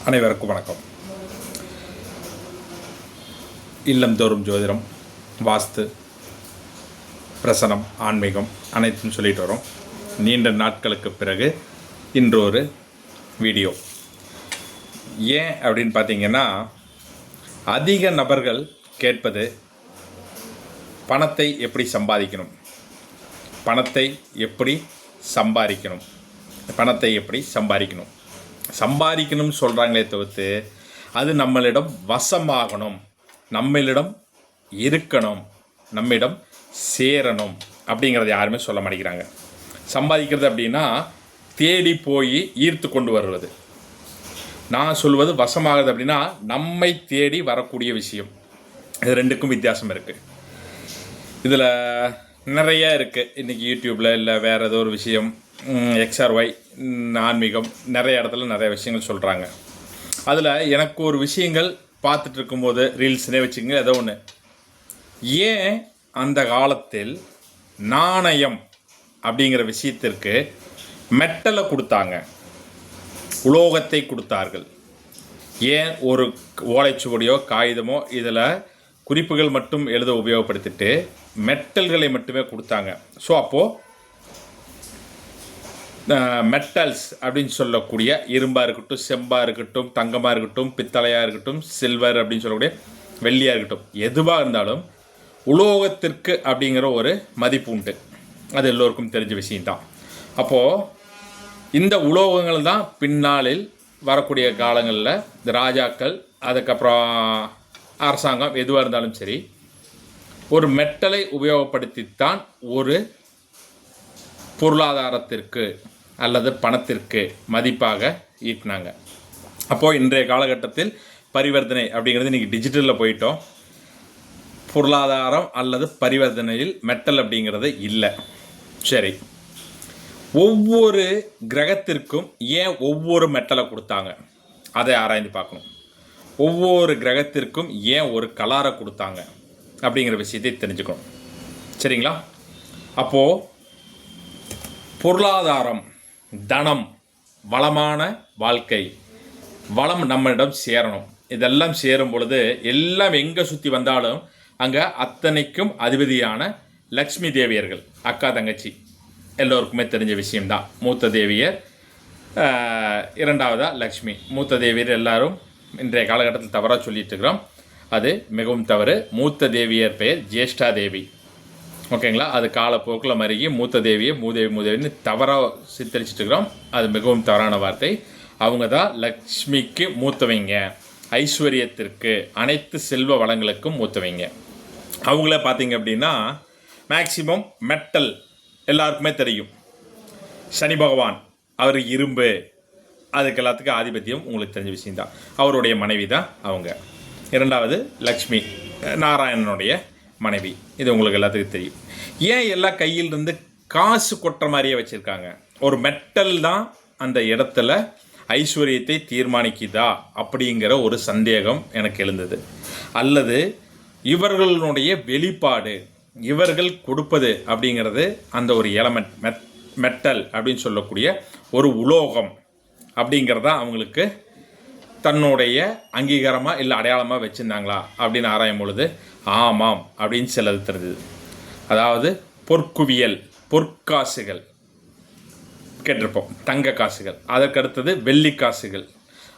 அனைவருக்கும் வணக்கம். இல்லந்தோறும் ஜோதிடம், வாஸ்து, பிரசனம், ஆன்மீகம் அனைத்தும் சொல்லிட்டு வரோம். நீண்ட நாட்களுக்கு பிறகு இன்று ஒரு வீடியோ. ஏன் அப்படின்னு பார்த்தீங்கன்னா, அதிக நபர்கள் கேட்பது பணத்தை எப்படி சம்பாதிக்கணும், பணத்தை எப்படி சம்பாதிக்கணும், பணத்தை எப்படி சம்பாதிக்கணும் சம்பாதிக்கணும்னு சொல்கிறாங்களே தவிர்த்து அது நம்மளிடம் வசமாகணும், நம்மளிடம் இருக்கணும், நம்மிடம் சேரணும் அப்படிங்கிறத யாருமே சொல்ல மாட்டேங்கிறாங்க. சம்பாதிக்கிறது அப்படின்னா தேடி போய் ஈர்த்து கொண்டு வருவது. நான் சொல்வது வசமாகுது அப்படின்னா நம்மை தேடி வரக்கூடிய விஷயம். இது ரெண்டுக்கும் வித்தியாசம் இருக்குது. இதில் நிறைய இருக்குது. இன்றைக்கி யூடியூப்பில் இல்லை வேறு ஏதோ ஒரு விஷயம், XRY ஆன்மீகம், நிறைய இடத்துல நிறைய விஷயங்கள் சொல்கிறாங்க. அதில் எனக்கு ஒரு விஷயங்கள் பார்த்துட்டு இருக்கும்போது ரீல்ஸ்னே வச்சுக்கோங்க, ஏதோ ஒன்று, ஏன் அந்த காலத்தில் நாணயம் அப்படிங்கிற விஷயத்திற்கு மெட்டலை கொடுத்தாங்க, உலோகத்தை கொடுத்தார்கள்? ஏன் ஒரு ஓலைச்சுவடியோ காகிதமோ இதில் குறிப்புகள் மட்டும் எழுத உபயோகப்படுத்திட்டு மெட்டல்களை மட்டுமே கொடுத்தாங்க? ஸோ அப்போது மெட்டல்ஸ் அப்படின்னு சொல்லக்கூடிய இரும்பாக இருக்கட்டும், செம்பாக இருக்கட்டும், தங்கமாக இருக்கட்டும், பித்தளையாக இருக்கட்டும், சில்வர் அப்படின்னு சொல்லக்கூடிய வெள்ளியாக இருக்கட்டும், எதுவாக இருந்தாலும் உலோகத்திற்கு அப்படிங்கிற ஒரு மதிப்பு உண்டு. அது எல்லோருக்கும் தெரிஞ்ச விஷயம்தான். அப்போது இந்த உலோகங்கள் தான் பின்னாளில் வரக்கூடிய காலங்களில் இந்த ராஜாக்கள், அதுக்கப்புறம் அரசாங்கம், எதுவாக இருந்தாலும் சரி, ஒரு மெட்டலை உபயோகப்படுத்தித்தான் ஒரு பொருளாதாரத்திற்கு அல்லது பணத்திற்கு மதிப்பாக ஈட்டினாங்க. அப்போது இன்றைய காலகட்டத்தில் பரிவர்த்தனை அப்படிங்கிறது இன்றைக்கி டிஜிட்டலில் போயிட்டோம். பொருளாதாரம் அல்லது பரிவர்த்தனையில் மெட்டல் அப்படிங்கிறது இல்லை. சரி, ஒவ்வொரு கிரகத்திற்கும் ஏன் ஒவ்வொரு மெட்டலை கொடுத்தாங்க அதை ஆராய்ந்து பார்க்கணும். ஒவ்வொரு கிரகத்திற்கும் ஏன் ஒரு கலரை கொடுத்தாங்க அப்படிங்கிற விஷயத்தை தெரிஞ்சுக்கணும். சரிங்களா? அப்போது பொருளாதாரம், தனம், வளமான வாழ்க்கை, வளம் நம்மளிடம் சேரணும். இதெல்லாம் சேரும் பொழுது எல்லாம் எங்கே சுற்றி வந்தாலும் அங்கே அத்தனைக்கும் அதிபதியான லக்ஷ்மி தேவியர்கள், அக்கா தங்கச்சி, எல்லோருக்குமே தெரிஞ்ச விஷயம்தான். மூத்த தேவியர், இரண்டாவதாக லக்ஷ்மி. மூத்த தேவியர் எல்லாரும் இன்றைய காலகட்டத்தில் தவறாக சொல்லிட்டு இருக்கிறோம். அது மிகவும் தவறு. மூத்த தேவியர் பெயர் ஜேஷ்டா தேவி. ஓகேங்களா? அது காலப்போக்கில் மருகி மூத்த தேவியை மூதேவின்னு தவறாக சித்தரிச்சுட்டு இருக்கிறோம். அது மிகவும் தவறான வார்த்தை. அவங்க தான் லக்ஷ்மிக்கு மூத்தவங்க, ஐஸ்வர்யத்திற்கு, அனைத்து செல்வ வளங்களுக்கும் மூத்தவங்க. அவங்கள பார்த்தீங்க அப்படின்னா மேக்சிமம் மெட்டல் எல்லாருக்குமே தெரியும். சனி பகவான், அவர் இரும்பு, அதுக்கு எல்லாத்துக்கும் ஆதிபத்தியம் உங்களுக்கு தெரிஞ்ச விஷயம்தான். அவருடைய மனைவி தான் அவங்க. இரண்டாவது லக்ஷ்மி, நாராயணனுடைய மனைவி. இது உங்களுக்கு எல்லாத்துக்கும் தெரியும். ஏன் எல்லாம் கையிலிருந்து காசு கொட்டுற மாதிரியே வச்சுருக்காங்க? ஒரு மெட்டல் தான் அந்த இடத்துல ஐஸ்வர்யத்தை தீர்மானிக்குதா அப்படிங்கிற ஒரு சந்தேகம் எனக்கு எழுந்தது. அல்லது இவர்களுடைய வெளிப்பாடு, இவர்கள் கொடுப்பது அப்படிங்கிறது அந்த ஒரு எலமெண்ட், மெட்டல் அப்படின்னு சொல்லக்கூடிய ஒரு உலோகம் அப்படிங்கிறதா அவங்களுக்கு தன்னுடைய அங்கீகாரமாக இல்லை அடையாளமாக வச்சுருந்தாங்களா அப்படின்னு ஆராயும் பொழுது ஆமாம் அப்படின்னு சிலது தெரிஞ்சது. அதாவது பொற்குவியல், பொற்காசுகள் கேட்டிருப்போம், தங்க காசுகள், அதற்கடுத்தது வெள்ளி காசுகள்,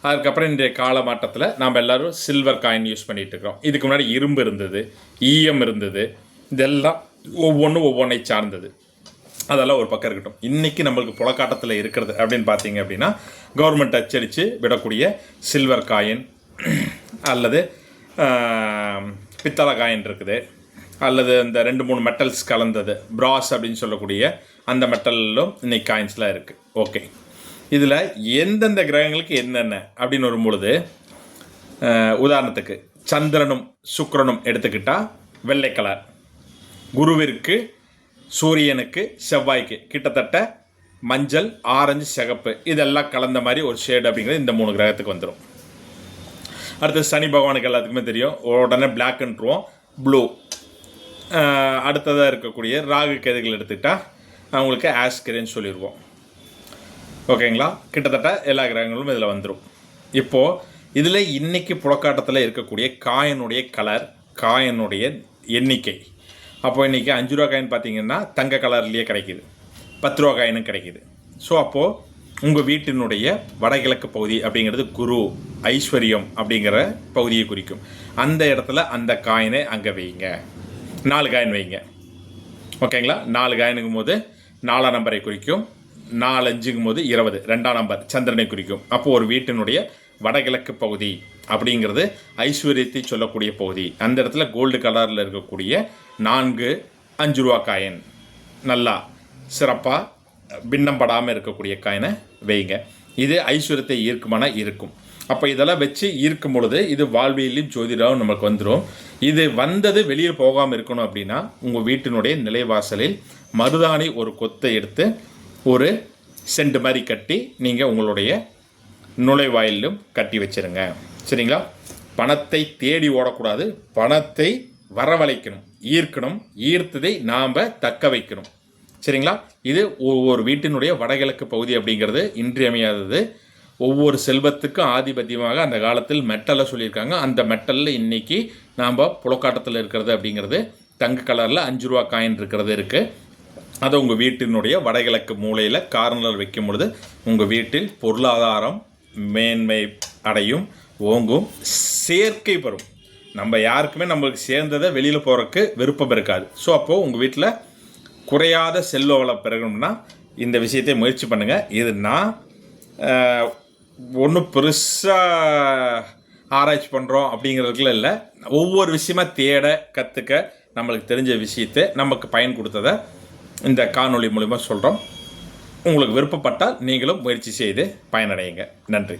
அதுக்கப்புறம் இன்றைய காலமாட்டத்தில் நாம் எல்லோரும் சில்வர் காயின் யூஸ் பண்ணிகிட்டு இருக்கிறோம். இதுக்கு முன்னாடி இரும்பு இருந்தது, ஈயம் இருந்தது. இதெல்லாம் ஒவ்வொன்றை சார்ந்தது. அதெல்லாம் ஒரு பக்கம் இருக்கட்டும். இன்றைக்கி நம்மளுக்கு புழக்காட்டத்தில் இருக்கிறது அப்படின்னு பார்த்தீங்க அப்படின்னா, கவர்மெண்ட் அச்சடித்து விடக்கூடிய சில்வர் காயின் அல்லது பித்தளை காயின் இருக்குது, அல்லது இந்த 2-3 மெட்டல்ஸ் கலந்தது பிராஸ் அப்படின்னு சொல்லக்கூடிய அந்த மெட்டலும் இன்றைக்கி காயின்ஸ்லாம் இருக்குது. ஓகே, இதில் எந்தெந்த கிரகங்களுக்கு என்னென்ன அப்படின்னு வரும்பொழுது, உதாரணத்துக்கு சந்திரனும் சுக்கிரனும் எடுத்துக்கிட்டால் வெள்ளை கலர், குருவிற்கு, சூரியனுக்கு, செவ்வாய்க்கு கிட்டத்தட்ட மஞ்சள், ஆரஞ்சு, சிகப்பு இதெல்லாம் கலந்த மாதிரி ஒரு ஷேடு அப்படிங்கிறது இந்த 3 கிரகத்துக்கு வந்துடும். அடுத்து சனி பகவானுக்கு எல்லாத்துக்குமே தெரியும், உடனே பிளாக்ன்றுவோம், ப்ளூ. அடுத்ததாக இருக்கக்கூடிய ராகு கேதுகள் எடுத்துக்கிட்டால் அவங்களுக்கு ஆஸ்கிரேன்னு சொல்லிடுவோம். ஓகேங்களா? கிட்டத்தட்ட எல்லா கிரகங்களும் இதில் வந்துடும். இப்போது இதில் இன்றைக்கி புழக்காட்டத்தில் இருக்கக்கூடிய காயினுடைய கலர், காயினுடைய எண்ணிக்கை. அப்போது இன்றைக்கி 5 ரூபா காயின் பார்த்திங்கன்னா தங்க கலர்லேயே கிடைக்கிது, 10 ரூபா காயினும் கிடைக்கிது. ஸோ அப்போது உங்கள் வீட்டினுடைய வடகிழக்கு பகுதி அப்படிங்கிறது குரு, ஐஸ்வர்யம் அப்படிங்கிற பகுதியை குறிக்கும். அந்த இடத்துல அந்த காயினை அங்கே வைங்க. 4 காயின் வைங்க. ஓகேங்களா? 4 காயினுங்கும் போது 4ஆம் நம்பரை குறிக்கும். 4 5ங்கும் போது 20, 2ஆம் நம்பர் சந்திரனை குறிக்கும். அப்போது ஒரு வீட்டினுடைய வடகிழக்கு பகுதி அப்படிங்கிறது ஐஸ்வர்யத்தை சொல்லக்கூடிய பகுதி. அந்த இடத்துல கோல்டு கலரில் இருக்கக்கூடிய 4 5 ரூபா காயின் நல்லா சிறப்பாக பின்னம் படாமல் இருக்கக்கூடிய காயினை வைங்க. இது ஐஸ்வர்யத்தை ஈர்க்குமான இருக்கும். அப்போ இதெல்லாம் வச்சு ஈர்க்கும் பொழுது இது வாழ்வியலையும் ஜோதிடம் நமக்கு வந்துடும். இது வந்தது வெளியில் போகாமல் இருக்கணும் அப்படின்னா உங்கள் வீட்டினுடைய நிலைவாசலில் மருதாணி ஒரு கொத்தை எடுத்து ஒரு செண்டு மாதிரி கட்டி நீங்கள் உங்களுடைய நுழைவாயிலும் கட்டி வச்சுருங்க. சரிங்களா? பணத்தை தேடி ஓடக்கூடாது, பணத்தை வரவழைக்கணும், ஈர்க்கணும். ஈர்த்ததை நாம் தக்க வைக்கணும். சரிங்களா? இது ஒவ்வொரு வீட்டினுடைய வடகிழக்கு பகுதி அப்படிங்கிறது இன்றியமையாதது. ஒவ்வொரு செல்வத்துக்கும் ஆதிபத்தியமாக அந்த காலத்தில் மெட்டலை சொல்லியிருக்காங்க. அந்த மெட்டலில் இன்றைக்கி நாம் புழக்காட்டத்தில் இருக்கிறது அப்படிங்கிறது தங்க கலரில் 5 ரூபா காயின் இருக்கிறது இருக்குது. அதை உங்கள் வீட்டினுடைய வடகிழக்கு மூலையில் கார்னரில் வைக்கும் பொழுது உங்கள் வீட்டில் பொருளாதாரம் மேன்மை அடையும், ஓங்கும், சேர்க்கை பெறும். நம்ம யாருக்குமே நம்மளுக்கு சேர்ந்ததை வெளியில் போகிறதுக்கு விருப்பம் இருக்காது. ஸோ அப்போது உங்கள் வீட்டில் குறையாத செல்வ வளம் பெறணும்னா இந்த விஷயத்தை முயற்சி பண்ணுங்கள். இது நான் ஒன்றும் பெருசாக ஆராய்ச்சி பண்ணுறோம் அப்படிங்கிறதுக்குள்ள இல்லை. ஒவ்வொரு விஷயமா தேட கற்றுக்க நம்மளுக்கு தெரிஞ்ச விஷயத்தை நமக்கு பயன் கொடுத்ததை இந்த காணொளி மூலிமா சொல்கிறோம். உங்களுக்கு விருப்பப்பட்டால் நீங்களும் முயற்சி செய்து பயனடையுங்க. நன்றி.